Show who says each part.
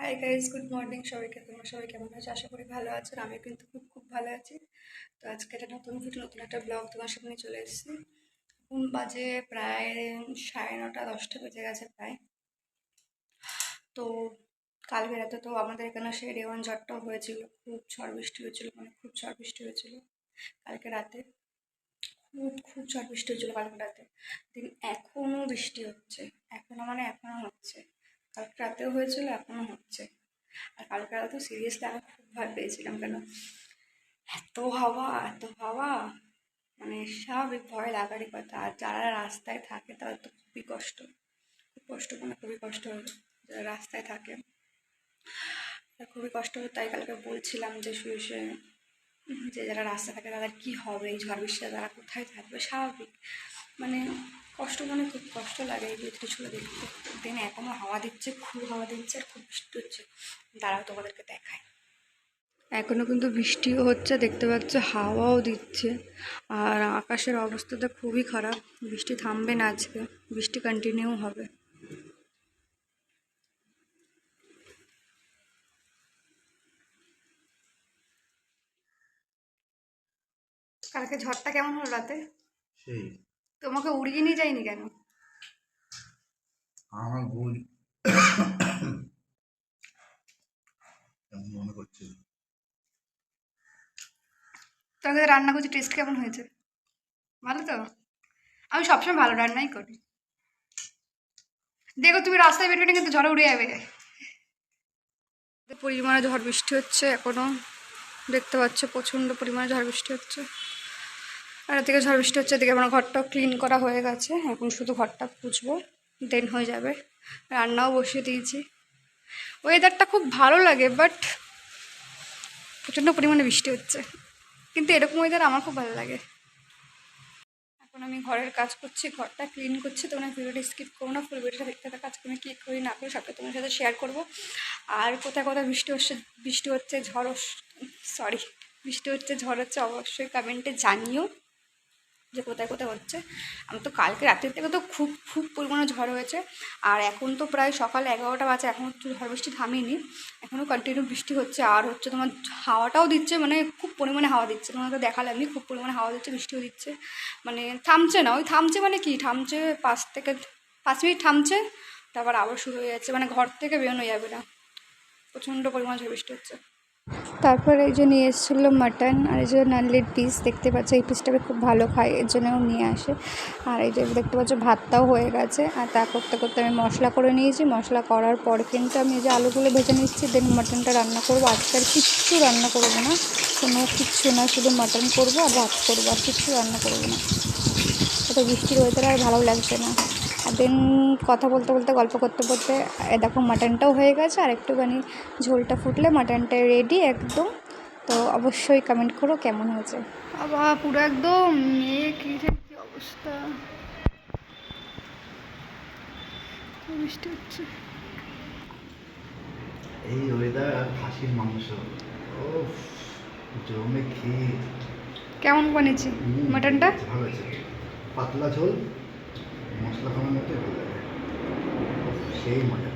Speaker 1: Hi guys, good morning সবাইকে। তোমরা সবাই কেমন আছো? আশা করি ভালো আছো। আমি কিন্তু খুব খুব ভালো আছি। তো আজকে একটা নতুন ভিডিও, নতুন একটা ব্লগ তোমার সামনে চলে এসেছি। এখন বাজে প্রায় 9:30-10টা বেজে গেছে প্রায়। তো কালকে রাতে তো আমাদের এখানে সেই রেওয়ান ঝড়টাও হয়েছিল, খুব ঝড় বৃষ্টি হয়েছিল, মানে খুব ঝড় বৃষ্টি হয়েছিল কালকে রাতে। খুব খুব ঝড় বৃষ্টি হয়েছিল কালকে রাতে। দিন এখনও বৃষ্টি হচ্ছে, এখনও হচ্ছে। কালকে রাতেও হয়েছিল, এখনও হচ্ছে। আর কালকে রাতে সিরিয়াসলি আমি খুব ভয় পেয়েছিলাম। কেন এত হাওয়া, মানে স্বাভাবিক ভয় লাগারই কথা। আর যারা রাস্তায় থাকে তাদের তো খুবই কষ্ট হয়। যারা রাস্তায় থাকে তার খুবই কষ্ট হয়। তাই কালকে বলছিলাম যে শুয়ে শুয়ে যে যারা রাস্তায় থাকে তাদের কী হবে, এই ঝড় বৃষ্টিতে তারা কোথায় থাকবে। স্বাভাবিক, মানে খুব কষ্ট লাগে এই কিছুগুলো দেখতে। দিন এখনও হাওয়া দিচ্ছে, খুব হাওয়া দিচ্ছে আর খুব বৃষ্টি হচ্ছে। দাঁড়াও তোমাদেরকে দেখায়। এখনও কিন্তু বৃষ্টিও হচ্ছে, দেখতে পাচ্ছ, হাওয়াও দিচ্ছে। আর আকাশের অবস্থাটা খুবই খারাপ। বৃষ্টি থামবে না আজকে, বৃষ্টি কন্টিনিউ হবে। কালকে ঝড়টা কেমন হলো রাতে?
Speaker 2: সেই
Speaker 1: তোমাকে উড়িয়ে নিয়ে যায়নি কেন?
Speaker 2: আমার ভুল এমন মনে করছে।
Speaker 1: তোমাকে রান্না করছি, টেস্ট কেমন হয়েছে? ভালো তো? আমি সবসময় ভালো রান্নাই করি। দেখো তুমি রাস্তায় বেরোবে না, কিন্তু ঝড়ে উড়ে যাবে। পরিমাণে ঝড় বৃষ্টি হচ্ছে এখনো, দেখতে পাচ্ছ প্রচণ্ড পরিমাণে ঝড় বৃষ্টি হচ্ছে। আর এদিকে ঝড় বৃষ্টি হচ্ছে, এদিকে আমার ঘরটাও ক্লিন করা হয়ে গেছে। এখন শুধু ঘরটা পুছবো, দেন হয়ে যাবে। রান্নাও বসিয়ে দিয়েছি। ওয়েদারটা খুব ভালো লাগে, বাট প্রচণ্ড পরিমাণে বৃষ্টি হচ্ছে। কিন্তু এরকম ওয়েদার আমার খুব ভালো লাগে। এখন আমি ঘরের কাজ করছি, ঘরটা ক্লিন করছি। তোমরা ভিডিওটা স্কিপ করো না, ফুল ভিডিওটা দেখতে থাকো। আজকে আমি কী করি না করি সবটা তোমার সাথে শেয়ার করবো। আর কোথায় কোথায় বৃষ্টি হচ্ছে ঝড় হচ্ছে অবশ্যই কমেন্টে জানিও যে কোথায় কোথায় হচ্ছে। আমি তো কালকে রাতের থেকে তো খুব খুব পরিমাণে ঝড় হয়েছে। আর এখন তো প্রায় সকাল 11টা বাজে, এখনও তো ঝড় বৃষ্টি থামেনি, এখনও কন্টিনিউ বৃষ্টি হচ্ছে। আর হচ্ছে তোমার হাওয়াটাও দিচ্ছে, মানে খুব পরিমাণে হাওয়া দিচ্ছে। তোমাকে দেখালামই, খুব পরিমাণে হাওয়া দিচ্ছে, বৃষ্টিও দিচ্ছে। মানে থামছে না, ওই থামছে মানে কি, থামছে 5 মিনিট থামছে, তারপর আবার শুরু হয়ে যাচ্ছে। মানে ঘর থেকে বেরোনো যাবে না, প্রচণ্ড পরিমাণে ঝড় বৃষ্টি হচ্ছে। তারপরে এই যে নিয়ে এসেছিলো মাটন, আর এই যে নানলির পিস দেখতে পাচ্ছ, এই পিসটা আমি খুব ভালো খাই, এর জন্যও নিয়ে আসে। আর এই যে দেখতে পাচ্ছ ভাতটাও হয়ে গেছে। আর তা করতে করতে আমি মশলা করে নিয়েছি। মশলা করার পর কিন্তু আমি এই যে আলুগুলো ভেজে নিচ্ছি, দেন মাটনটা রান্না করবো। আজকে আর কিচ্ছু রান্না করবো না, কিচ্ছু না, শুধু মাটন করবো আর ভাত করবো, আর কিচ্ছু রান্না করবো না। এত বৃষ্টির ওয়েদার আর ভালো লাগছে না। আর দেন কথা বলতে বলতে, গল্প করতে করতে দেখো মাটনটাও হয়ে গেছে। আর একটুখানি ঝোলটা ফুটলে মাটনটা রেডি একদম। তো অবশ্যই কমেন্ট করো কেমন হয়েছে। বাবা পুরো একদম মেঘ, কি অবস্থা, বৃষ্টি হচ্ছে।
Speaker 2: এই ওয়েদার আর খাসির মাংস, ও জমে খেয়ে।
Speaker 1: কেমন বানিয়েছি মাটনটা?
Speaker 2: ভালো আছে, পাতলা ঝোল, মশলা খাওয়ার মতো ভালো লাগে, সেই মজা।